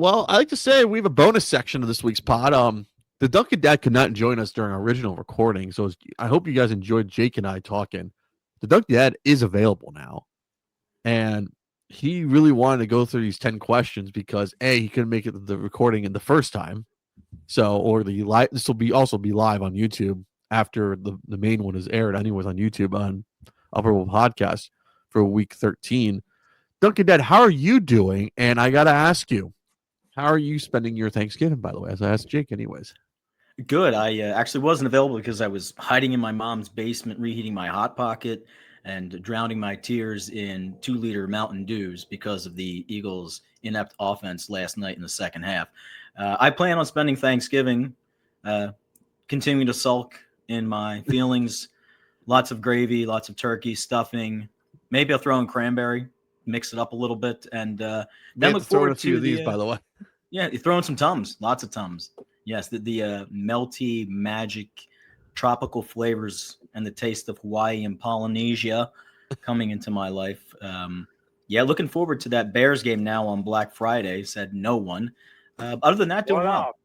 Well, I like to say we have a bonus section of this week's pod. The Dunkin' Dad could not join us during our original recording, so I hope you guys enjoyed Jake and I talking. The Dunkin' Dad is available now, and he really wanted to go through these 10 questions because he couldn't make it to the recording in the first time. So, or the live, this will be also be live on YouTube after the main one is aired, anyways, on YouTube on Upper World Podcast for week 13. Dunkin' Dad, how are you doing? And I got to ask you, how are you spending your Thanksgiving, by the way, as I asked Jake, anyways? Good. I actually wasn't available because I was hiding in my mom's basement, reheating my Hot Pocket and drowning my tears in 2-liter Mountain Dews because of the Eagles' inept offense last night in the second half. I plan on spending Thanksgiving continuing to sulk in my feelings. Lots of gravy, lots of turkey, stuffing. Maybe I'll throw in cranberry, mix it up a little bit, and then look forward to these, by the way. Yeah, you throw in some Tums, lots of Tums. Yes, the melty, magic, tropical flavors and the taste of Hawaii and Polynesia coming into my life. Looking forward to that Bears game now on Black Friday, said no one. Other than that, doing well.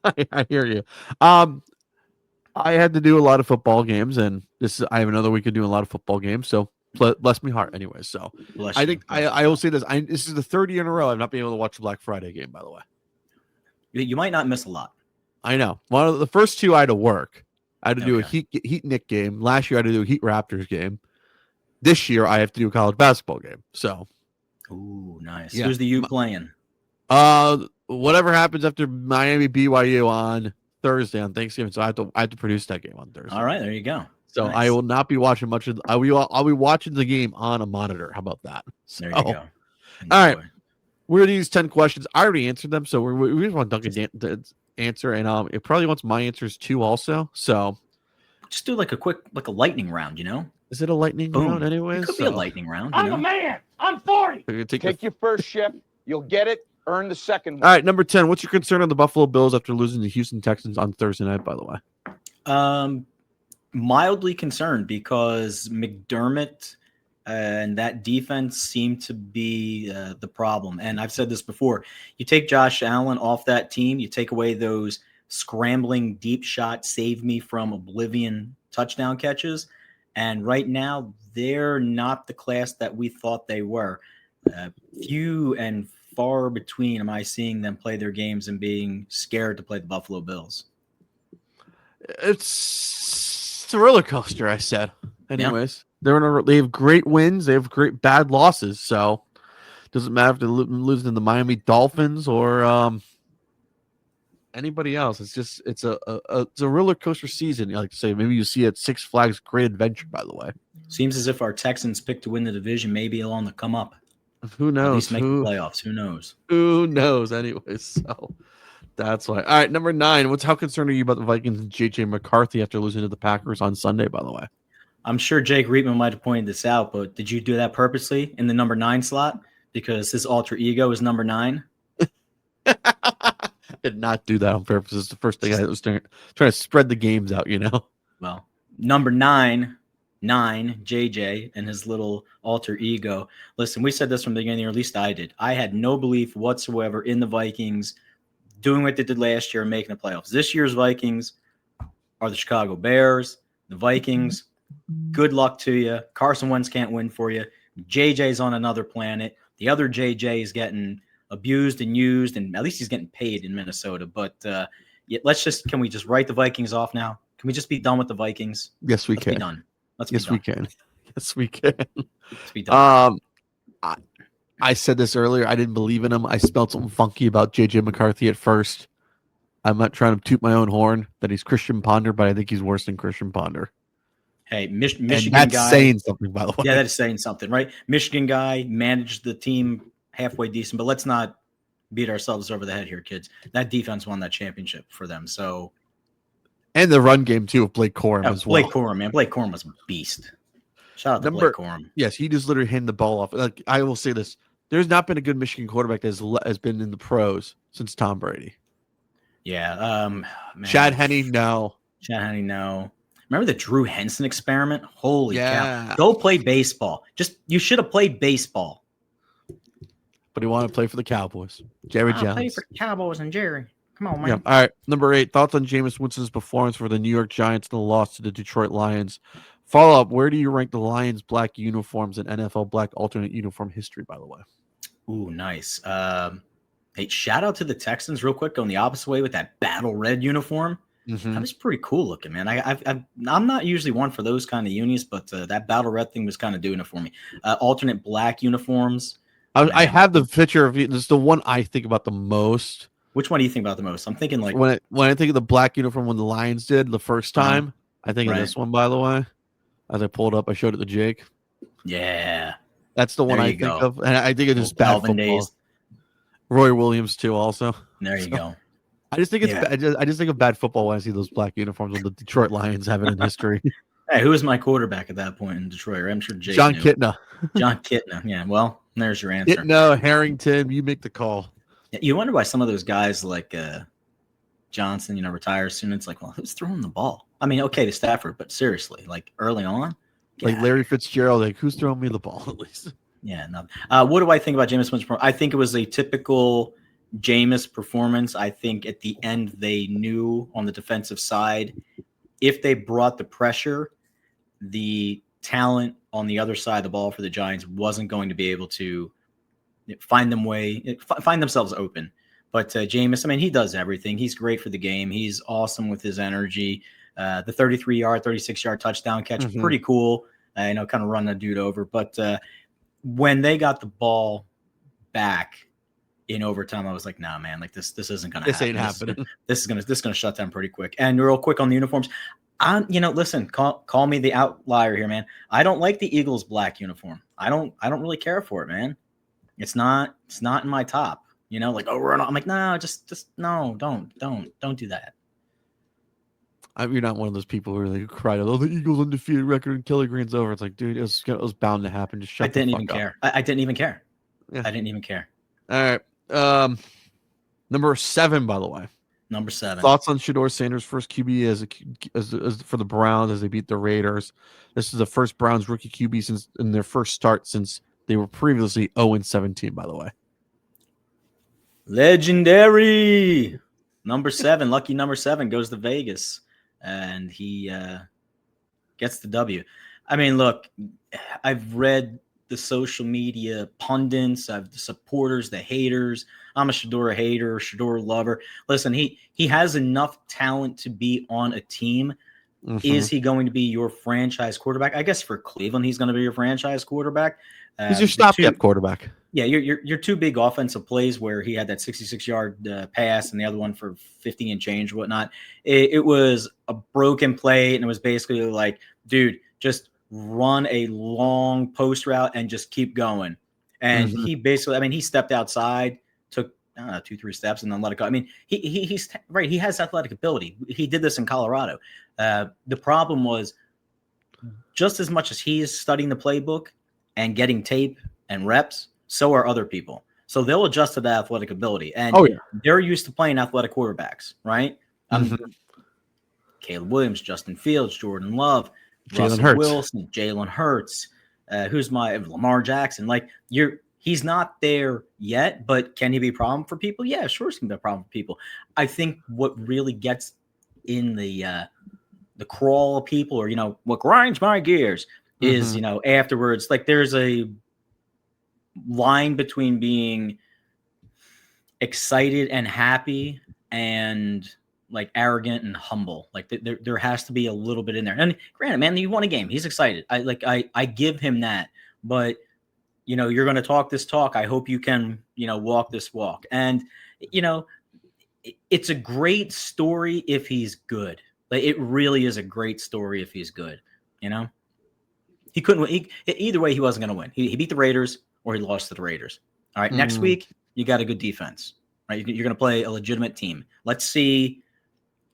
I hear you. I had to do a lot of football games, and I have another week of doing a lot of football games, so bless me heart anyways. So I think I will say this. This is the third year in a row I've not been able to watch the Black Friday game, by the way. You might not miss a lot. I know. One of the first two I had to work. I had to do a Heat Knick game. Last year I had to do a Heat Raptors game. This year I have to do a college basketball game. So, ooh, nice. Yeah. Who's the U playing? Whatever happens after Miami BYU on Thursday on Thanksgiving. So I have to produce that game on Thursday. All right, there you go. So nice. I will not be watching much of. I'll be watching the game on a monitor. How about that? So, there you go. Enjoy. All right. We're going to use 10 questions. I already answered them, so we just want Duncan to answer, and it probably wants my answers too also. So just do like a lightning round, you know? Is it a lightning round anyways? It could be a lightning round. I'm a man. I'm 40. Take your first shift. You'll get it. Earn the second one. All right, number 10. What's your concern on the Buffalo Bills after losing to Houston Texans on Thursday night, by the way? Mildly concerned because McDermott and that defense seem to be the problem. And I've said this before. You take Josh Allen off that team, you take away those scrambling deep shot, save me from oblivion touchdown catches. And right now, they're not the class that we thought they were. Few and far between am I seeing them play their games and being scared to play the Buffalo Bills. It's a roller coaster, I said. Anyways, they have great wins. They have great bad losses. So it doesn't matter if they're losing to the Miami Dolphins or anybody else. It's a roller coaster season. I like to say maybe you see it at Six Flags Great Adventure, by the way. Seems as if our Texans picked to win the division, maybe on the come up. Who knows? At least make the playoffs. Who knows? Who knows? Anyways, so that's why. All right, number 9. How concerned are you about the Vikings and J.J. McCarthy after losing to the Packers on Sunday, by the way? I'm sure Jake Reitman might have pointed this out, but did you do that purposely in the number 9 slot? Because his alter ego is number 9? Did not do that on purpose. It's the first thing I was trying to spread the games out, you know? Well, number 9, JJ, and his little alter ego. Listen, we said this from the beginning, or at least I did. I had no belief whatsoever in the Vikings doing what they did last year and making the playoffs. This year's Vikings are the Chicago Bears. The Vikings, good luck to you. Carson Wentz can't win for you. JJ's on another planet. The other JJ is getting abused and used, and at least he's getting paid in Minnesota. But can we just write the Vikings off now? Can we just be done with the Vikings? Yes, we can. Be done. We can. Yes, we can. Let's be done. I said this earlier. I didn't believe in him. I smelled something funky about J.J. McCarthy at first. I'm not trying to toot my own horn that he's Christian Ponder, but I think he's worse than Christian Ponder. Hey, Michigan that's guy. Saying something, by the way. Yeah, that is saying something, right? Michigan guy managed the team halfway decent, but let's not beat ourselves over the head here, kids. That defense won that championship for them. So, and the run game too of Blake Corum as well. Blake Corum, man. Blake Corum was a beast. Shout out to Blake Corum. Yes, he just literally handed the ball off. Like I will say this: there's not been a good Michigan quarterback that has been in the pros since Tom Brady. Yeah. Man. Chad Henne, no. Remember the Drew Henson experiment? Holy cow! Go play baseball. You should have played baseball. but he wanted to play for the Cowboys. Jerry I'll play Jones. for Cowboys and Jerry. Come on, man. Yeah. All right. Number 8. Thoughts on Jameis Winston's performance for the New York Giants in the loss to the Detroit Lions. Follow up. Where do you rank the Lions' black uniforms in NFL black alternate uniform history? By the way. Ooh, nice. Hey, shout out to the Texans real quick going the opposite way with that battle red uniform. Mm-hmm. That was pretty cool looking, man. I'm not usually one for those kind of unis, but that battle red thing was kind of doing it for me. Alternate black uniforms. I have the picture of it. This is the one I think about the most. Which one do you think about the most? I'm thinking like when I think of the black uniform when the Lions did the first time, I think of this one. By the way, as I pulled up, I showed it to Jake. Yeah, that's the one I think of, and I think it is bad football. Days. Roy Williams too, also. There you go. I just think it's I just think of bad football when I see those black uniforms when the Detroit Lions have it in history. Hey, who was my quarterback at that point in Detroit? I'm sure Jake John knew. Kitna. John Kitna. Yeah. Well, there's your answer. No, Harrington. You make the call. You wonder why some of those guys like Johnson, retires soon. It's like, well, who's throwing the ball? I mean, okay, to Stafford, but seriously, like early on, like Larry Fitzgerald, like who's throwing me the ball at least? Yeah. No. What do I think about Jameis Winston? I think it was a typical Jameis performance. I think at the end they knew on the defensive side, if they brought the pressure, the talent on the other side of the ball for the Giants wasn't going to be able to find themselves open. But Jameis, I mean, he does everything. He's great for the game. He's awesome with his energy. The 33-yard, 36-yard touchdown catch, pretty cool. Kind of run a dude over. But when they got the ball back in overtime, I was like, nah, man, like this isn't gonna happen. This ain't happening. This is gonna shut down pretty quick. And real quick on the uniforms, listen, call me the outlier here, man. I don't like the Eagles black uniform. I don't really care for it, man. It's not in my top. Like, oh, I'm like, no, just no, don't do that. You're not one of those people who really cried, oh, the Eagles undefeated record and Kelly Green's over. It's like, dude, it was bound to happen. Just shut the fuck up. I didn't even care. Yeah. I didn't even care. All right. Number 7, by the way. Number 7. Thoughts on Shedeur Sanders' first QB as for the Browns as they beat the Raiders. This is the first Browns rookie QB in their first start since they were previously 0-17, by the way. Legendary. Number 7, lucky number 7 goes to Vegas, and he gets the W. I mean, look, I've read the social media pundits, the supporters, the haters. I'm a Shedeur hater, Shedeur lover. Listen, he has enough talent to be on a team. Mm-hmm. Is he going to be your franchise quarterback? I guess for Cleveland, he's going to be your franchise quarterback. He's your stopgap quarterback. Yeah, your two big offensive plays where he had that 66-yard pass and the other one for 50 and change, whatnot. It was a broken play, and it was basically like, dude, just run a long post route and just keep going. And he basically, I mean, he stepped outside, took 2-3 steps, and then let it go. I mean, he's right. He has athletic ability. He did this in Colorado. The problem was, just as much as he is studying the playbook and getting tape and reps, so are other people. So they'll adjust to that athletic ability. And they're used to playing athletic quarterbacks, right? Caleb Williams, Justin Fields, Jordan Love, Russell Wilson, Jalen Hurts, who's my Lamar Jackson. Like he's not there yet, but can he be a problem for people? Yeah, sure, it's gonna be a problem for people. I think what really gets in the crawl of people, or what grinds my gears, is afterwards. Like there's a line between being excited and happy and like arrogant and humble. Like there has to be a little bit in there. And granted, man, you won a game. He's excited. I give him that. But you're going to talk this talk. I hope you can, walk this walk. And it's a great story if he's good. Like it really is a great story if he's good. He couldn't win. Either way, he wasn't going to win. He beat the Raiders or he lost to the Raiders. All right. Next week, you got a good defense, right? You're going to play a legitimate team. Let's see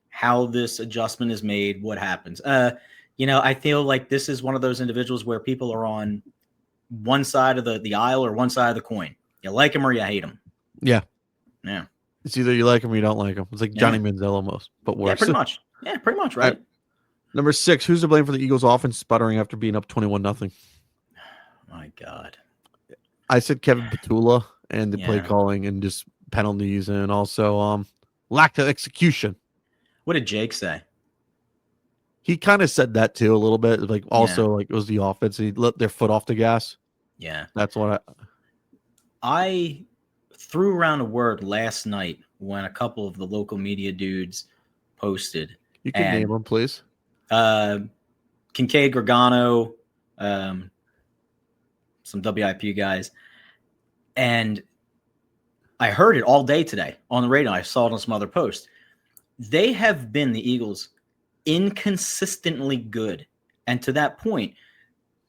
how this adjustment is made, what happens. I feel like this is one of those individuals where people are on one side of the aisle or one side of the coin. You like him or you hate him. Yeah. Yeah. It's either you like him or you don't like him. It's like Johnny Manziel almost, but worse. Yeah, pretty much. Yeah, pretty much, right? Number 6, who's to blame for the Eagles offense sputtering after being up 21-0? My God. I said Kevin Petula, and the play Yeah. calling and just penalties and also lack of execution. What did Jake say? He kind of said that too a little bit. Like also like it was the offense. He let their foot off the gas. Yeah. That's what I threw around a word last night when a couple of the local media dudes posted. You can name them, please. Kincaid, Gargano, some WIP guys. And I heard it all day today on the radio. I saw it on some other posts. They have been, the Eagles, inconsistently good. And to that point,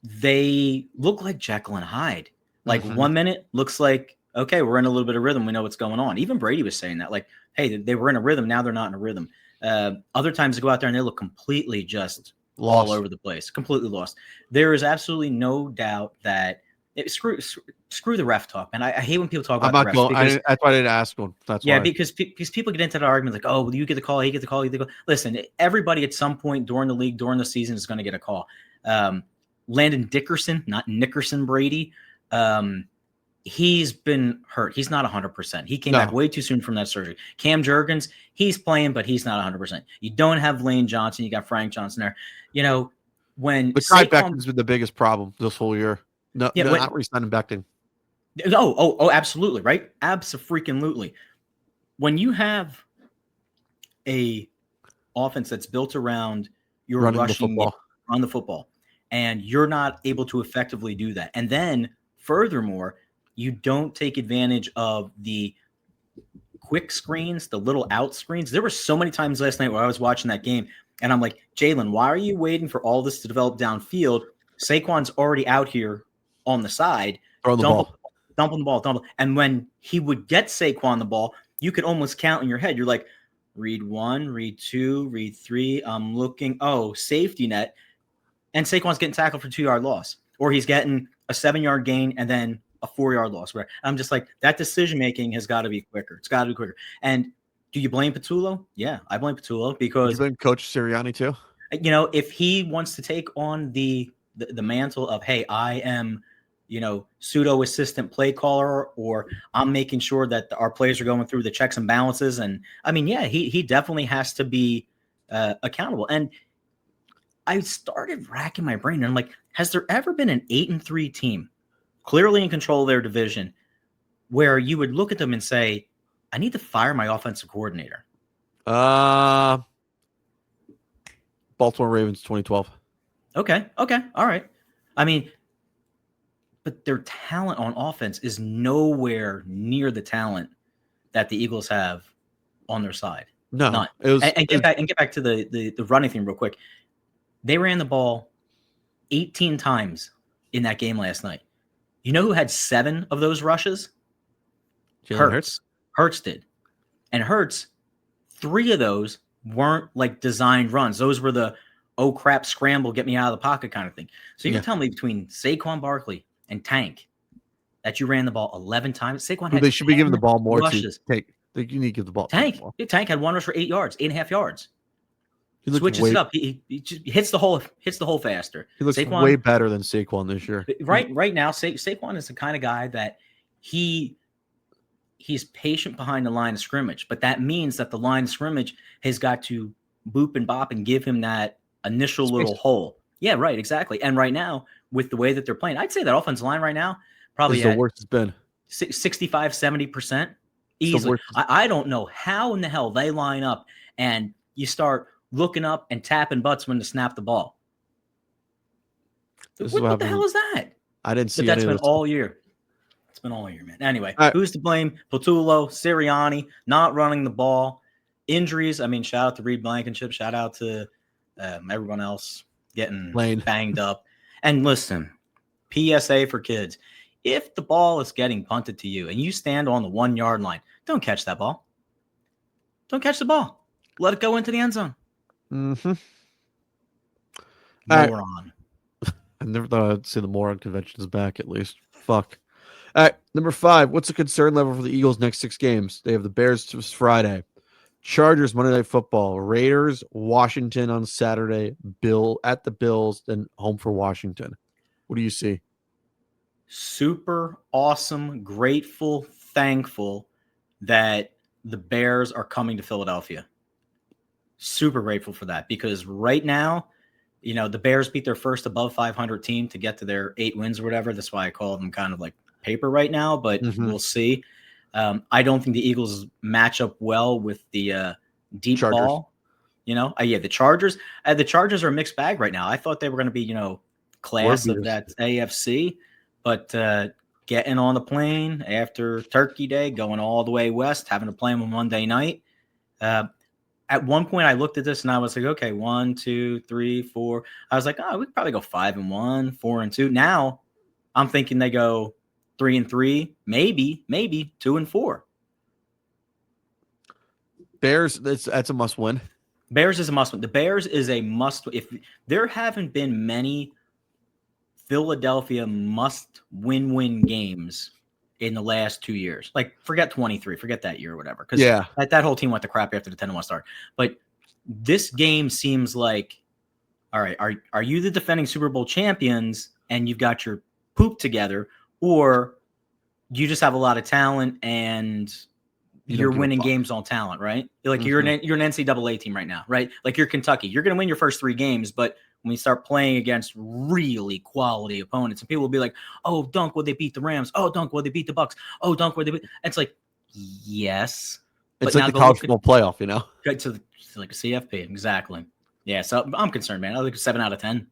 they look like Jekyll and Hyde. Like 1 minute looks like, okay, we're in a little bit of rhythm. We know what's going on. Even Brady was saying that. Like, hey, they were in a rhythm. Now they're not in a rhythm. Other times they go out there and they look completely just all over the place, completely lost. There is absolutely no doubt that screw the ref talk, man. I hate when people talk about the refs. That's why I didn't ask one. That's why. Because people get into the argument like, oh, well, you get the call, he get the call, you get the call. Listen, everybody at some point during the league, during the season is going to get a call. Landon Dickerson, not Nickerson Brady, he's been hurt. He's not 100%. He came back way too soon from that surgery. Cam Jurgens, he's playing, but he's not 100%. You don't have Lane Johnson. You got Frank Johnson there. You know, when the Becton has been the biggest problem this whole year. No, not re-signing Becton. Oh, absolutely, right? Abso-freaking-lutely. When you have a offense that's built around your rushing, run the football, and you're not able to effectively do that, and then furthermore, you don't take advantage of the quick screens, the little out screens. There were so many times last night where I was watching that game, and I'm like, Jalen, why are you waiting for all this to develop downfield? Saquon's already out here on the side, dumping the ball. And when he would get Saquon the ball, you could almost count in your head. You're like, read 1, read 2, read 3. I'm looking. Oh, safety net. And Saquon's getting tackled for 2-yard loss. Or he's getting a 7-yard gain and then a 4-yard loss. Where I'm just like, that decision-making has got to be quicker. It's got to be quicker. And do you blame Patullo? Yeah, I blame Patullo because— you blame Coach Sirianni too? You know, if he wants to take on the mantle of, hey, I am, pseudo assistant play caller, or I'm making sure that our players are going through the checks and balances. And I mean, yeah, he definitely has to be accountable. And I started racking my brain and I'm like, has there ever been an 8-3 team clearly in control of their division where you would look at them and say, I need to fire my offensive coordinator? Baltimore Ravens 2012. Okay. All right. I mean, but their talent on offense is nowhere near the talent that the Eagles have on their side. No. None. And get back to the running thing real quick. They ran the ball 18 times in that game last night. You know who had 7 of those rushes? Hurts. Hurts did. And Hurts, 3 of those weren't like designed runs. Those were the, oh crap, scramble, get me out of the pocket kind of thing. So you can tell me between Saquon Barkley and Tank that you ran the ball 11 times. Saquon had— they should be giving the ball more rushes. To take. You need to give the ball. Tank had 1 rush for 8 yards, 8.5 yards. He switches it up. He just hits the hole faster. He looks way better than Saquon this year. Right now, Saquon is the kind of guy that he's patient behind the line of scrimmage, but that means that the line of scrimmage has got to boop and bop and give him that initial little hole. Yeah, right, exactly. And right now, with the way that they're playing, I'd say that offensive line right now probably the worst it's been. 65, 70% easily. I don't know how in the hell they line up and you start looking up and tapping butts when to snap the ball. What the hell is that? I didn't see. But that's been all year. It's been all year, man. Anyway, who's to blame? Patullo, Sirianni, not running the ball, injuries. I mean, shout out to Reed Blankenship. Shout out to everyone else getting banged up. And listen, PSA for kids: if the ball is getting punted to you and you stand on the 1-yard line, don't catch that ball. Don't catch the ball. Let it go into the end zone. Mm-hmm. Moron. I never thought I'd see the moron convention is back, at least. Fuck. All right, number 5. What's the concern level for the Eagles' next 6 games? They have the Bears this Friday, Chargers Monday Night Football, Raiders Washington on Saturday, at the Bills, then home for Washington. What do you see? super awesome, grateful, thankful that the Bears are coming to Philadelphia. Super grateful for that, because right now, the Bears beat their first above 500 team to get to their 8 wins or whatever. That's why I call them kind of like paper right now, but we'll see. I don't think the Eagles match up well with the deep Chargers. ball. The Chargers. The Chargers are a mixed bag right now. I thought they were going to be, class of that AFC, but getting on the plane after Turkey Day, going all the way west, having to play them on Monday night. At one point, I looked at this and I was like, okay, 1, 2, 3, 4. I was like, we could probably go 5-1, 4-2. Now I'm thinking they go 3-3, maybe 2-4. Bears, that's a must win. Bears is a must win. The Bears is a must. If there haven't been many Philadelphia must win games in the last 2 years, like forget 23, forget that year or whatever, because that whole team went to crap after the 10-1 start. But this game seems like, all right, are you the defending Super Bowl champions and you've got your poop together, or you just have a lot of talent and you're winning games on talent, right? Like you're an NCAA team right now, right? Like you're Kentucky. You're going to win your first 3 games, but when you start playing against really quality opponents, and people will be like, "Oh, Dunk, will they beat the Rams? Oh, Dunk, will they beat the Bucks? Oh, Dunk, will they beat?" It's like, yes, it's like the college football playoff, to like a CFP, exactly. Yeah, so I'm concerned, man. I think 7 out of 10.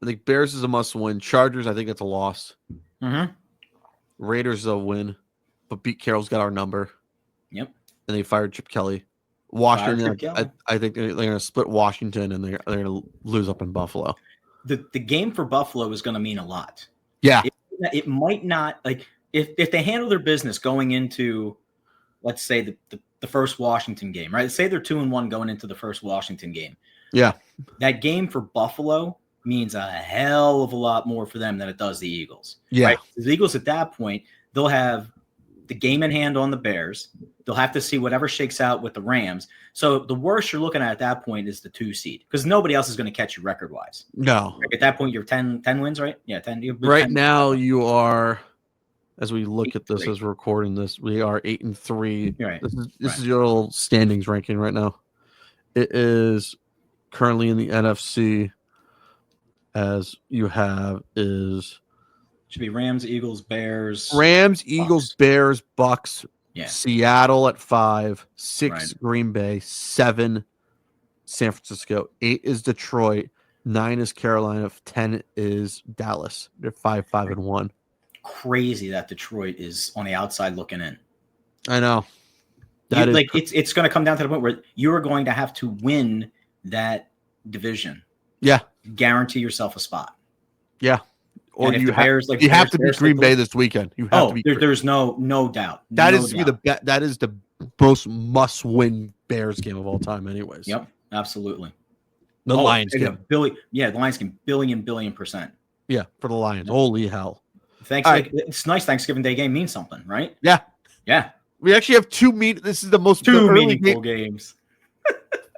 I think Bears is a must win. Chargers, I think it's a loss. Mm-hmm. Raiders is a win, but Pete Carroll's got our number. Yep. And they fired Chip Kelly. Washington, I think they're going to split Washington, and they're going to lose up in Buffalo. The game for Buffalo is going to mean a lot. Yeah. It might not, like, if they handle their business going into, let's say, the first Washington game, right? Say they're 2-1 going into the first Washington game. Yeah. That game for Buffalo means a hell of a lot more for them than it does the Eagles. Yeah. Right? The Eagles at that point, they'll have the game in hand on the Bears. They'll have to see whatever shakes out with the Rams. So the worst you're looking at that point is the 2 seed, because nobody else is going to catch you record-wise. No. Like at that point, you're 10 wins, right? Yeah, 10. Right 10 now, you are, as we look at this, 8-3. as we're recording this, we are 8-3. Right. This is your little standings ranking right now. It is currently in the NFC, as you have is... Should be Rams, Eagles, Bears. Rams, Eagles, Bears, Bucks. Yeah. Seattle at 5, 6 Right. Green Bay, 7 San Francisco, 8 is Detroit, 9 is Carolina, 10 is Dallas. They're 5-1. Crazy that Detroit is on the outside looking in. I know. It's going to come down to the point where you are going to have to win that division. Yeah. Guarantee yourself a spot. Yeah. Or you have to beat Green Bay this weekend. You have to beat. There's no doubt. That is the most must-win Bears game of all time, anyways. Yep, absolutely. The Lions game. The Lions game, billion%. Yeah, for the Lions. Holy hell! It's nice. Thanksgiving Day game means something, right? Yeah. We actually have this is the most two meaningful games.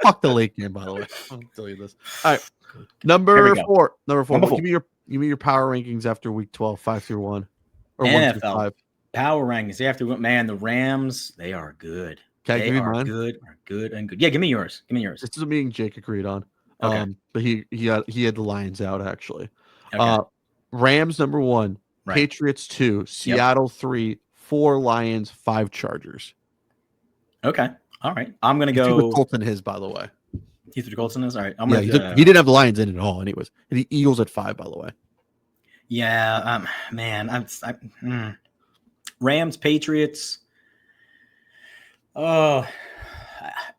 Fuck the late game, by the way. I'll tell you this. All right, number 4. Give me your power rankings after week 12, 5-1, or NFL 1-5. Power rankings after, man, the Rams, they are good. Okay, they are good. Yeah, give me yours. This is a meeting Jake agreed on. Okay. But he had the Lions out actually. Okay. Rams number 1, right. Patriots 2, Seattle 3, 4 Lions, 5 Chargers. Okay. All right. I'm gonna go with Colton his, by the way. He threw Colton his. All right. He didn't have the Lions in at all, anyways. And the Eagles at 5, by the way. Yeah. Man. Rams, Patriots. Oh,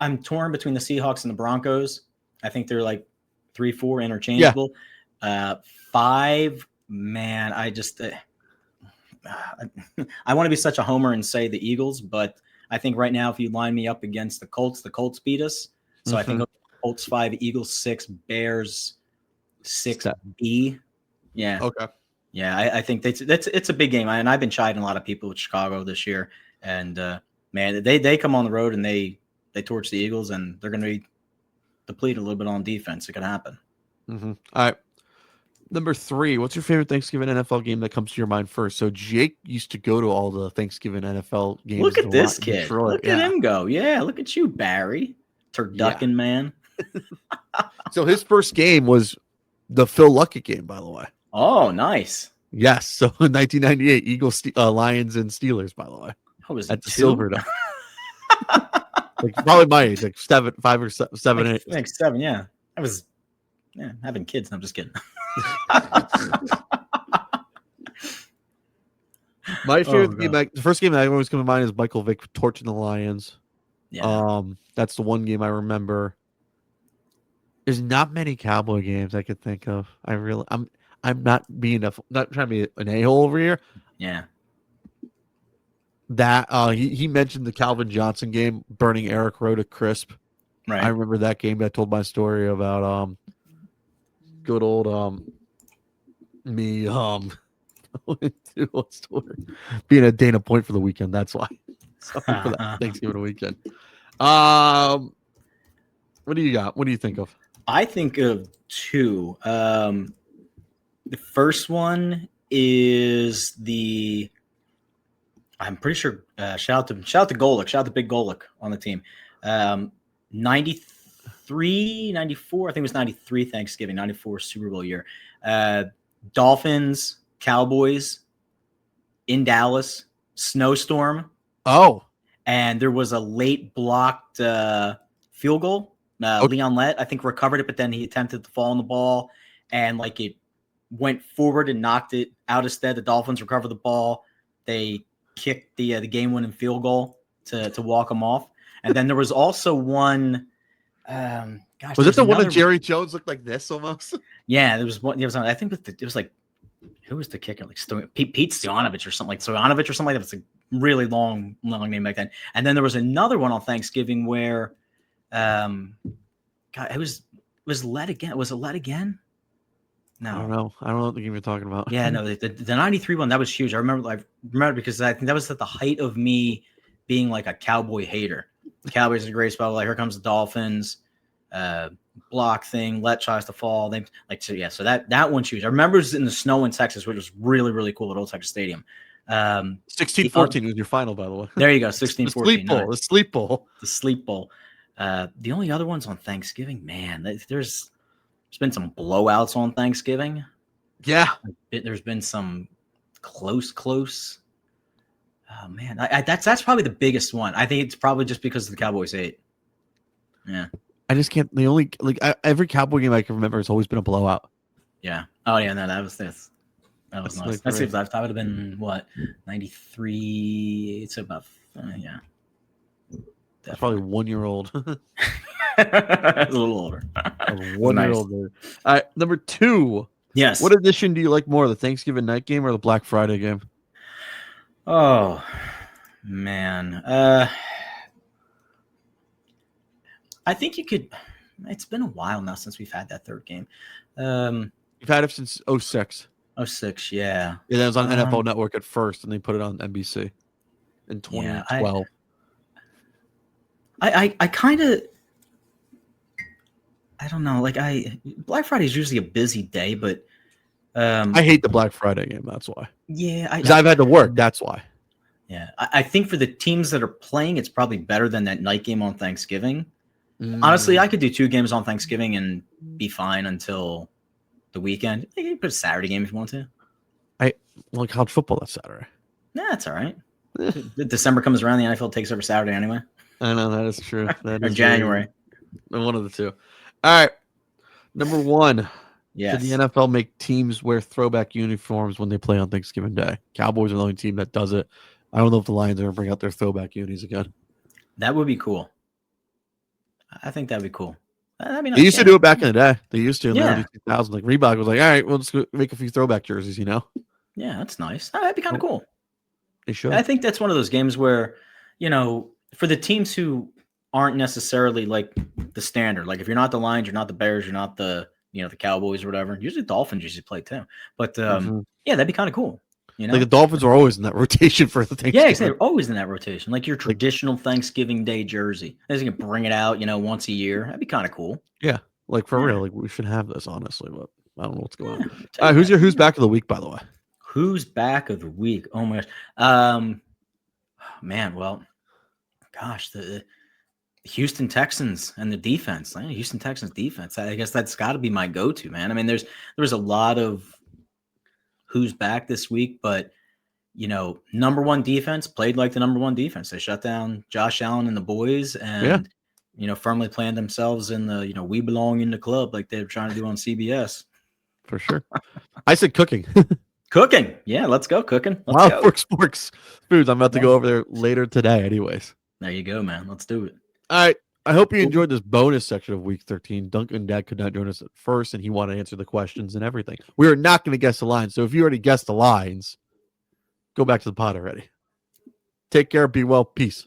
I'm torn between the Seahawks and the Broncos. I think they're like 3-4 interchangeable. Yeah. 5. Man, I just I want to be such a homer and say the Eagles, but I think right now if you line me up against the Colts beat us. So I think Colts 5, Eagles 6, Bears 6B. Yeah. Okay. Yeah, I think it's a big game, and I've been chiding a lot of people with Chicago this year, and man, they come on the road and they torch the Eagles, and they're going to be depleted a little bit on defense. It could happen. Mm-hmm. All right. Number 3, what's your favorite Thanksgiving NFL game that comes to your mind first? So Jake used to go to all the Thanksgiving NFL games. Look at this in kid. Detroit. Look at him go. Yeah, look at you, Barry. Turducken man. So his first game was the Phil Luckett game, by the way. Oh, nice. Yes. So in 1998, Eagles, Lions, and Steelers, by the way. What was At it, the 2? Silver Dome. Like probably my age, like 5 or 7, 8. Like 7, yeah. I was having kids. No, I'm just kidding. My favorite game, the first game that always comes to mind is Michael Vick torching the Lions. Yeah. That's the one game I remember. There's not many Cowboy games I could think of. I'm not not trying to be an a-hole over here. Yeah. That he mentioned the Calvin Johnson game, burning Eric Rowe to crisp. Right. I remember that game. I told my story about good old me being at Dana Point for the weekend. That's why. Sorry for that Thanksgiving weekend. What do you got? What do you think of? I think of 2. The first one is I'm pretty sure shout out to Golick, shout out to Big Golick on the team. 93, 94, I think it was 93 Thanksgiving, 94 Super Bowl year. Dolphins, Cowboys in Dallas, snowstorm. Oh. And there was a late blocked field goal. Leon Lett, I think, recovered it, but then he attempted to fall on the ball, and like it went forward and knocked it out instead. The Dolphins recovered the ball. They kicked the game-winning field goal to walk them off. And then there was also one. Was it the one that Jerry Jones looked like this almost? Yeah, there was one. It was. I think it was like, who was the kicker? Like Pete Stoyanovich or something like Stoyanovich or something like that. It's a really long name back then. And then there was another one on Thanksgiving where. God, it was Led again. Was it Led again? No, I don't know what the game you're talking about. Yeah, no, the 93 one, that was huge. I remember because I think that was at the height of me being like a Cowboy hater. The Cowboys are a great spot. Like, here comes the Dolphins, block thing. Let tries to fall. They so that one's huge. I remember it was in the snow in Texas, which was really, really cool at Old Texas Stadium. 16-14 was your final, by the way. There you go, 16-14. The Sleep Bowl. The Sleep Bowl. The only other ones on Thanksgiving, man, there's been some blowouts on Thanksgiving. Yeah. There's been some close. Oh, man. That's probably the biggest one. I think it's probably just because the Cowboys ate. Yeah. I just can't. Every Cowboy game I can remember has always been a blowout. Yeah. Oh, yeah. No, that was this. That was nice. That would have been, what, 93? It's about, yeah. That's probably 1 year old. A little older. 1 year old. All right, number 2. Yes. What edition do you like more, the Thanksgiving night game or the Black Friday game? Oh, man. I think you could. It's been a while now since we've had that third game. You've had it since 06. 06, yeah. Yeah, that was on NFL Network at first, and they put it on NBC in 2012. I kind of. I don't know. Like, Black Friday is usually a busy day, but I hate the Black Friday game. That's why. Yeah, because I've had to work. That's why. Yeah, I think for the teams that are playing, it's probably better than that night game on Thanksgiving. Honestly, I could do 2 games on Thanksgiving and be fine until the weekend. You can put a Saturday game if you want to. Well, college football that's Saturday. Nah, that's all right. December comes around, the NFL takes over Saturday anyway. I know that is true. That or is January. One of the two. All right. Number 1. Yes. Should the NFL make teams wear throwback uniforms when they play on Thanksgiving Day? Cowboys are the only team that does it. I don't know if the Lions are going to bring out their throwback unis again. That would be cool. I think that would be cool. They used to do it back in the day. They used to in the early 2000s. Like Reebok was like, all right, we'll just make a few throwback jerseys, you know? Yeah, that's nice. That'd be kind of cool. They should. I think that's one of those games where, for the teams who aren't necessarily like the standard, like if you're not the Lions, you're not the Bears, you're not the the Cowboys or whatever. Usually Dolphins usually play too. But yeah, that'd be kind of cool. Like the Dolphins are always in that rotation for the Thanksgiving. Yeah, exactly. They're always in that rotation. Like your traditional Thanksgiving Day jersey. They're going to bring it out, once a year. That'd be kind of cool. Yeah. Like for real. Like we should have this, honestly. But I don't know what's going on. Who's back of the week, by the way? Who's back of the week? Oh my gosh. Man, well, gosh, the Houston Texans and the defense. Houston Texans defense. I guess that's got to be my go-to, man. I mean, there's a lot of who's back this week, but number one defense played like the number one defense. They shut down Josh Allen and the boys, and firmly planted themselves in the we belong in the club like they're trying to do on CBS. For sure. I said cooking. Cooking. Yeah, let's go cooking. Wild Fork Sports Foods. I'm about to go over there later today anyways. There you go, man. Let's do it. All right. I hope you enjoyed this bonus section of week 13. Dunkin' Dad could not join us at first, and he wanted to answer the questions and everything. We are not going to guess the lines. So if you already guessed the lines, go back to the pod already. Take care. Be well. Peace.